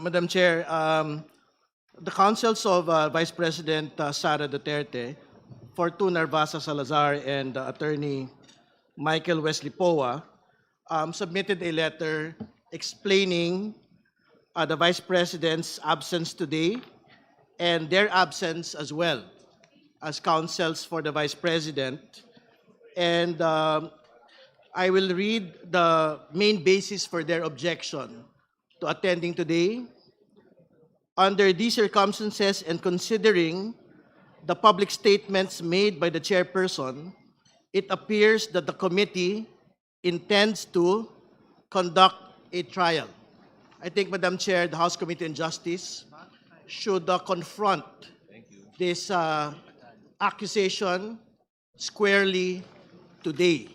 Madam Chair, the counsels of Vice President Sara Duterte, Fortune Narvasa Salazar, and Attorney Michael Wesley Poa submitted a letter explaining the Vice President's absence today and their absence as well as counsels for the Vice President. And I will read the main basis for their objection to attending today. Under these circumstances and considering the public statements made by the chairperson, it appears that the committee intends to conduct a trial. I think, Madam Chair, the House Committee on Justice should confront this accusation squarely today.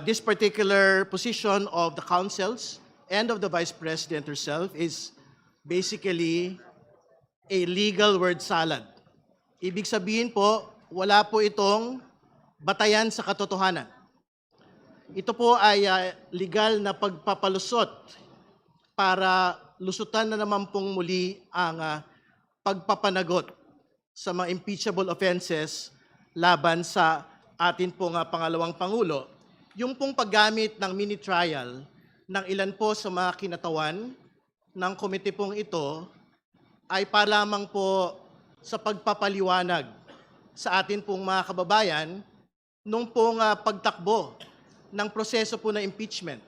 This particular position of the counsels and of the Vice President herself is basically a legal word salad. Ibig sabihin po, wala po itong batayan sa katotohanan. Ito po ay legal na pagpapalusot para lusutan na naman pong muli ang pagpapanagot sa mga impeachable offenses laban sa atin pong pangalawang Pangulo. Yung pong paggamit ng mini trial ng ilan po sa mga kinatawan ng komite pong ito ay para lamang po sa pagpapaliwanag sa atin pong mga kababayan nung pong pagtakbo ng proseso po na impeachment.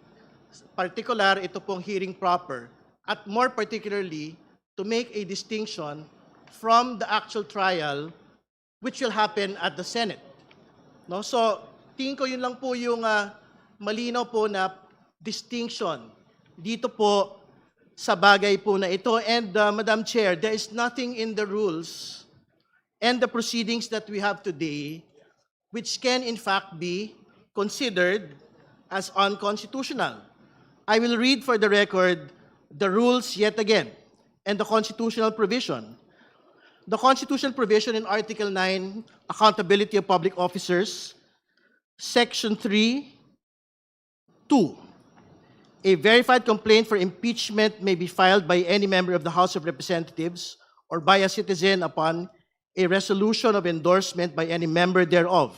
Particular, ito pong hearing proper at more particularly to make a distinction from the actual trial which will happen at the Senate. No? So, tingin ko yun lang po yung malinaw po na distinction dito po sa bagay po na ito. And Madam Chair, there is nothing in the rules and the proceedings that we have today which can in fact be considered as unconstitutional. I will read for the record the rules yet again and the constitutional provision. The constitutional provision in Article 9, Accountability of Public Officers, Section 3, 2. A verified complaint for impeachment may be filed by any member of the House of Representatives or by a citizen upon a resolution of endorsement by any member thereof,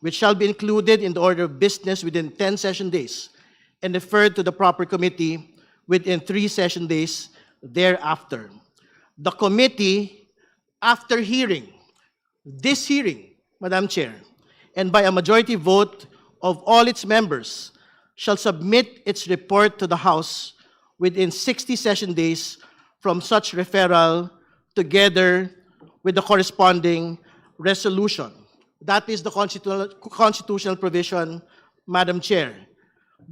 which shall be included in the order of business within 10 session days and referred to the proper committee within 3 session days thereafter. The committee, after hearing, this hearing, Madam Chair, and by a majority vote of all its members, shall submit its report to the House within 60 session days from such referral, together with the corresponding resolution. That is the constitutional provision, Madam Chair.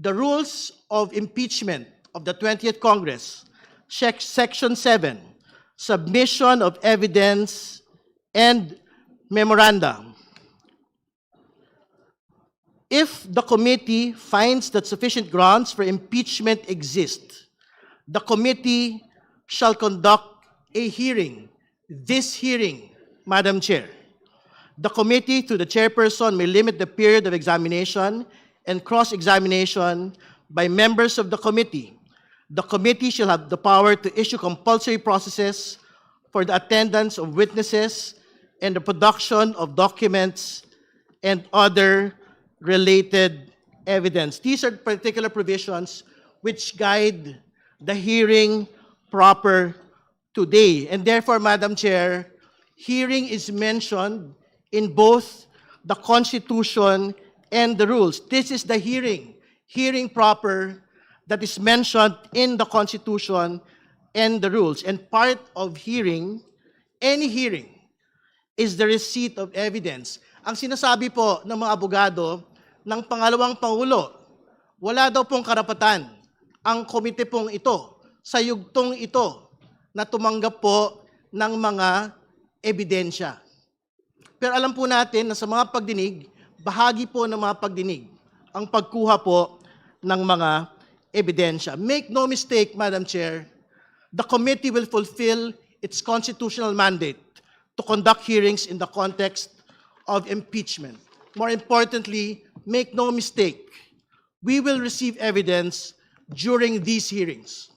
The rules of impeachment of the 20th Congress, Section 7, submission of evidence and memoranda. If the committee finds that sufficient grounds for impeachment exist, the committee shall conduct a hearing. This hearing, Madam Chair. The committee, through the chairperson, may limit the period of examination and cross-examination by members of the committee. The committee shall have the power to issue compulsory processes for the attendance of witnesses and the production of documents and other related evidence. These are particular provisions which guide the hearing proper today. And therefore, Madam Chair, hearing is mentioned in both the Constitution and the rules. This is the hearing proper that is mentioned in the Constitution and the rules. And part of hearing, any hearing, is the receipt of evidence. Ang sinasabi po ng mga abogado ng pangalawang Pangulo, wala daw pong karapatan ang komite pong ito sa yugtong ito na tumanggap po ng mga ebidensya. Pero alam po natin na sa mga pagdinig, bahagi po ng mga pagdinig ang pagkuha po ng mga ebidensya. Make no mistake, Madam Chair, the committee will fulfill its constitutional mandate to conduct hearings in the context of impeachment. More importantly, make no mistake, we will receive evidence during these hearings.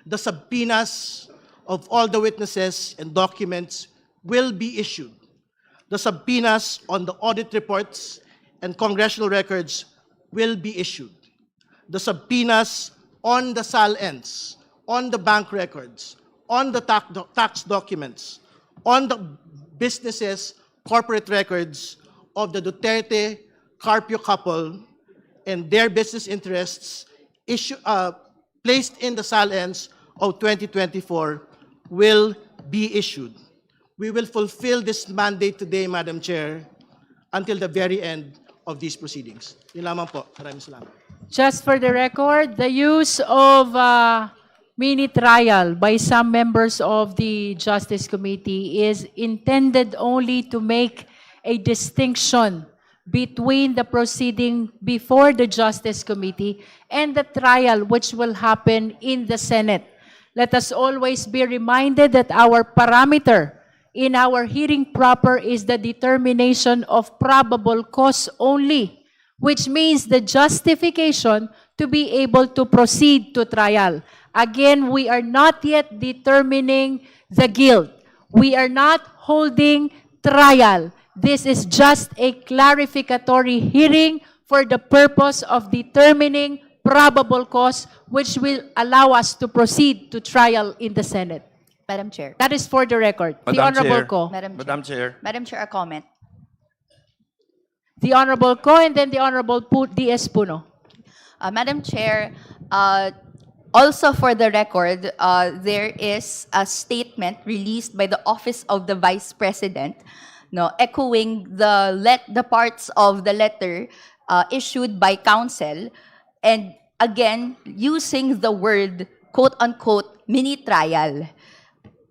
the subpoenas of all the witnesses and documents will be issued. The subpoenas on the audit reports and congressional records will be issued. The subpoenas on the SALNs, on the bank records, on the tax documents, on the businesses, corporate records of the Duterte Carpio couple and their business interests placed in the SALNs of 2024 will be issued. We will fulfill this mandate today, Madam Chair, until the very end of these proceedings. Yun lamang po. Maraming salamat. Just for the record, the use of mini trial by some members of the Justice Committee is intended only to make a distinction between the proceeding before the Justice Committee and the trial which will happen in the Senate. Let us always be reminded that our parameter in our hearing proper is the determination of probable cause only, which means the justification to be able to proceed to trial. Again, we are not yet determining the guilt. We are not holding trial. This is just a clarificatory hearing for the purpose of determining probable cause, which will allow us to proceed to trial in the Senate. Madam Chair. That is for the record. The Madam Honorable Chair. Ko. Madam Chair. Madam Chair, a comment. The Honorable Ko and then the Honorable D.S. Puno. Madam Chair, also for the record, there is a statement released by the Office of the Vice President, no, echoing the parts of the letter issued by counsel, and again using the word quote-unquote mini trial.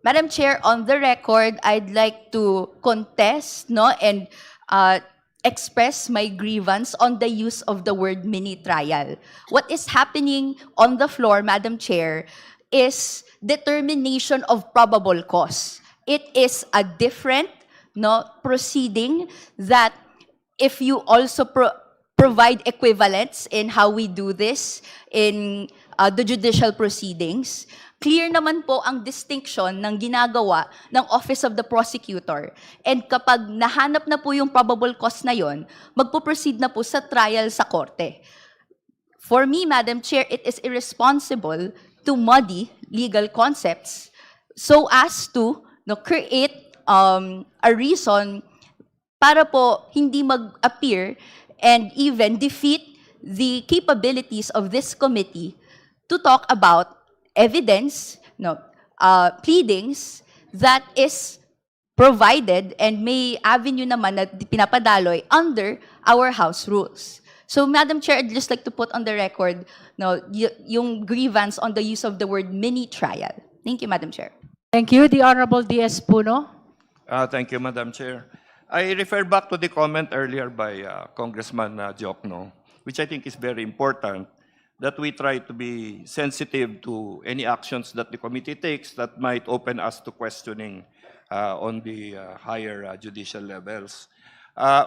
Madam Chair, on the record, I'd like to contest, no, and express my grievance on the use of the word mini trial. What is happening on the floor, Madam Chair, is determination of probable cause. It is a different, no, proceeding that if you also provide equivalents in how we do this in the judicial proceedings, clear naman po ang distinction ng ginagawa ng Office of the Prosecutor. And kapag nahanap na po yung probable cause na yon, magpo-proceed na po sa trial sa korte. For me, Madam Chair, it is irresponsible to muddy legal concepts so as to create a reason para po hindi mag-appear and even defeat the capabilities of this committee to talk about evidence, pleadings that is provided and may avenue naman na pinapadaloy under our House rules. So, Madam Chair, I'd just like to put on the record yung grievance on the use of the word mini trial. Thank you, Madam Chair. Thank you. The Honorable D.S. Puno. Thank you, Madam Chair. I refer back to the comment earlier by Congressman Diokno, which I think is very important, that we try to be sensitive to any actions that the committee takes that might open us to questioning on the higher judicial levels.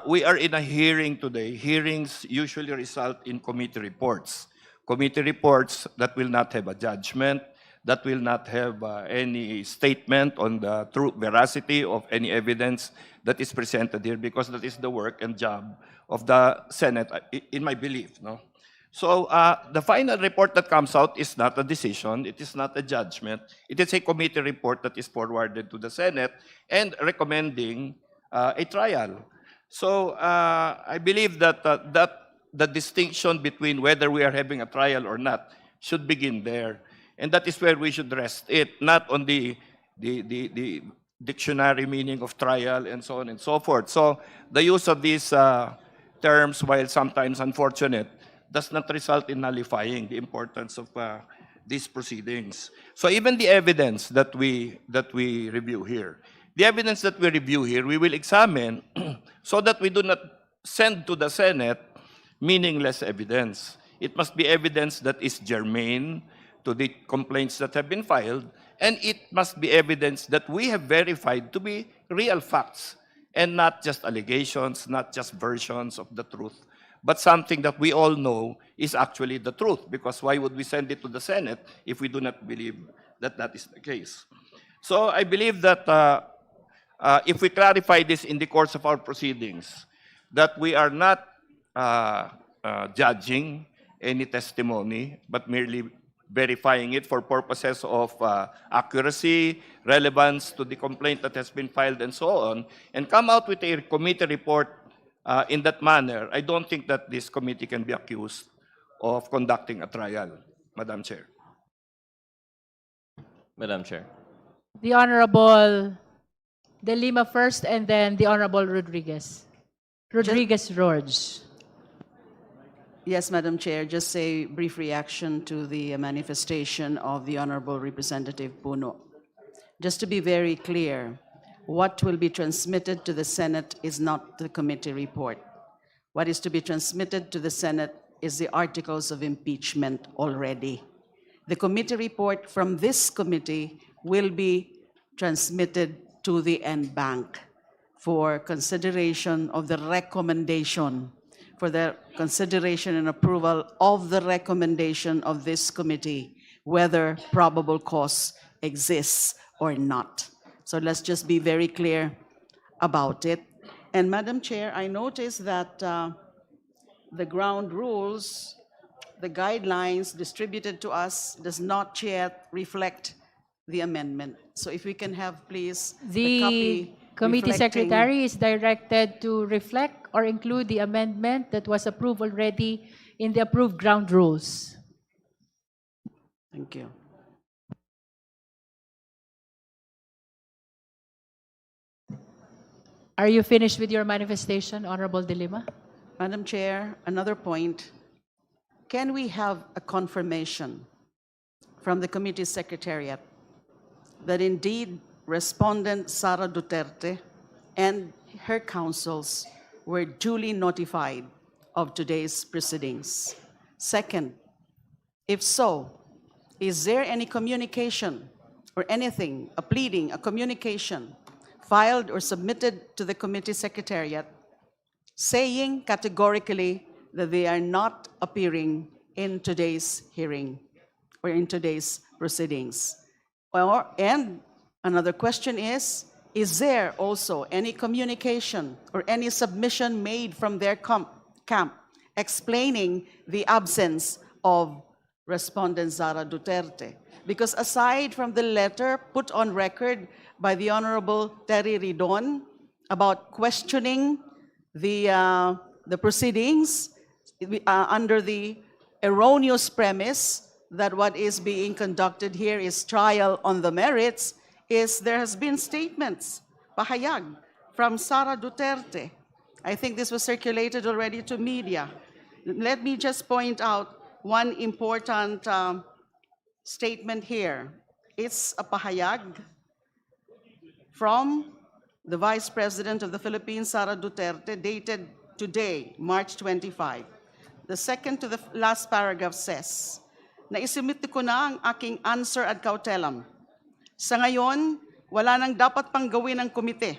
We are in a hearing today. Hearings usually result in committee reports. Committee reports that will not have a judgment, that will not have any statement on the true veracity of any evidence that is presented here, because that is the work and job of the Senate, in my belief. No? So the final report that comes out is not a decision, it is not a judgment, it is a committee report that is forwarded to the Senate and recommending a trial. So I believe that the distinction between whether we are having a trial or not should begin there. And that is where we should rest it, not on the dictionary meaning of trial and so on and so forth. So the use of these terms, while sometimes unfortunate, does not result in nullifying the importance of these proceedings. So even the evidence that we review here, we will examine so that we do not send to the Senate meaningless evidence. It must be evidence that is germane to the complaints that have been filed, and it must be evidence that we have verified to be real facts and not just allegations, not just versions of the truth, but something that we all know is actually the truth, because why would we send it to the Senate if we do not believe that that is the case? So I believe that if we clarify this in the course of our proceedings, that we are not judging any testimony, but merely verifying it for purposes of accuracy, relevance to the complaint that has been filed, and so on, and come out with a committee report in that manner, I don't think that this committee can be accused of conducting a trial, Madam Chair. Madam Chair. The Honorable De Lima first, and then the Honorable Rodriguez. Rodriguez George. Yes, Madam Chair, just a brief reaction to the manifestation of the Honorable Representative Puno. Just to be very clear, what will be transmitted to the Senate is not the committee report. What is to be transmitted to the Senate is the articles of impeachment already. The committee report from this committee will be transmitted to the NBank for consideration of the recommendation, for the consideration and approval of the recommendation of this committee, whether probable cause exists or not. So let's just be very clear about it. And Madam Chair, I noticed that the ground rules, the guidelines distributed to us does not yet reflect the amendment. So if we can have, please, the The copy committee reflecting- secretary is directed to reflect or include the amendment that was approved already in the approved ground rules. Thank you. Are you finished with your manifestation, Honorable De Lima? Madam Chair, another point. Can we have a confirmation from the committee secretariat that indeed respondent Sara Duterte and her counsels were duly notified of today's proceedings? Second, if so, is there any communication or anything, a pleading, a communication filed or submitted to the committee secretariat saying categorically that they are not appearing in today's hearing or in today's proceedings? And another question is there also any communication or any submission made from their camp explaining the absence of respondent Sara Duterte? Because aside from the letter put on record by the Honorable Terry Ridon about questioning the proceedings under the erroneous premise that what is being conducted here is trial on the merits, is there has been statements, pahayag, from Sara Duterte. I think this was circulated already to media. Let me just point out one important statement here. It's a pahayag from the Vice President of the Philippines, Sara Duterte, dated today, March 25. The second to the last paragraph says, "Naisumit ko na ang aking answer ad cautelam. Sa ngayon, wala nang dapat pang gawin ng komite,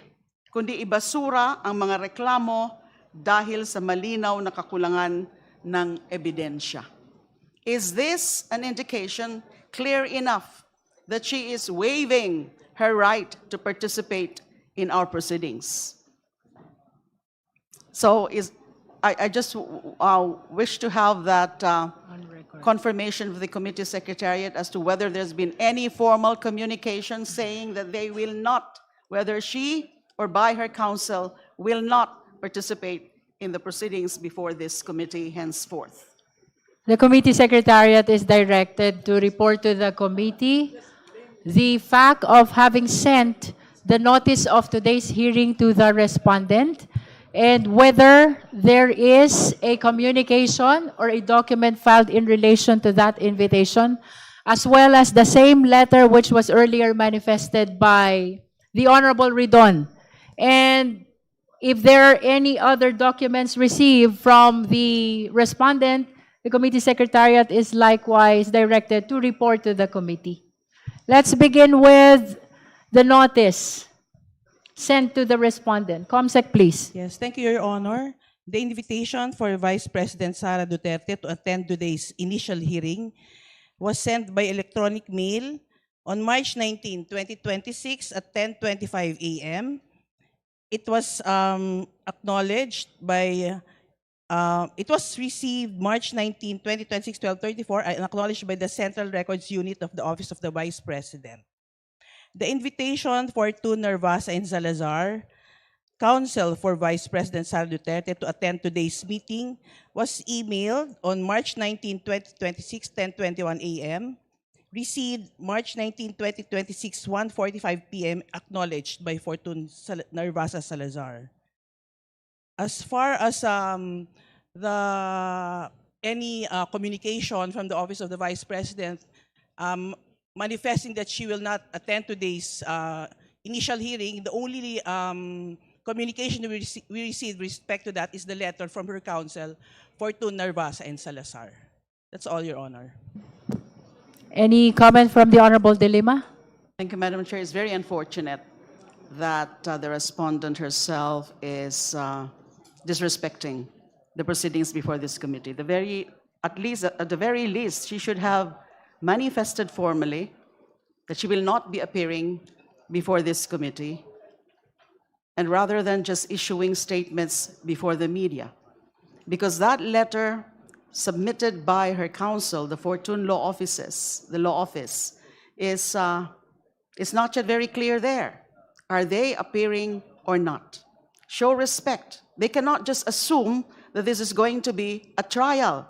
kundi ibasura ang mga reklamo dahil sa malinaw na kakulangan ng ebidensya." Is this an indication clear enough that she is waiving her right to participate in our proceedings? So I just wish to have that confirmation of the committee secretariat as to whether there's been any formal communication saying that they will not, whether she or by her counsel, will not participate in the proceedings before this committee henceforth. The committee secretariat is directed to report to the committee the fact of having sent the notice of today's hearing to the respondent, and whether there is a communication or a document filed in relation to that invitation, as well as the same letter which was earlier manifested by the Honorable Ridon. And if there are any other documents received from the respondent, the committee secretariat is likewise directed to report to the committee. Let's begin with the notice sent to the respondent. COMSEC, please. Yes, thank you, Your Honor. The invitation for Vice President Sara Duterte to attend today's initial hearing was sent by electronic mail on March 19, 2026 at 10:25 a.m. It was acknowledged by, it was received March 19, 2026, 12:34, and acknowledged by the Central Records Unit of the Office of the Vice President. The invitation for Narvasa and Salazar, counsel for Vice President Sara Duterte, to attend today's meeting was emailed on March 19, 2026, 10:21 a.m., received March 19, 2026, 1:45 p.m., acknowledged by Narvasa Salazar. As far as any communication from the Office of the Vice President manifesting that she will not attend today's initial hearing, the only communication we received with respect to that is the letter from her counsel, Narvasa and Salazar. That's all, Your Honor. Any comment from the Honorable De Lima? Thank you, Madam Chair. It's very unfortunate that the respondent herself is disrespecting the proceedings before this committee. At the very least, she should have manifested formally that she will not be appearing before this committee, and rather than just issuing statements before the media. Because that letter submitted by her counsel, the Fortune Law Office, is not yet very clear there. Are they appearing or not? Show respect. They cannot just assume that this is going to be a trial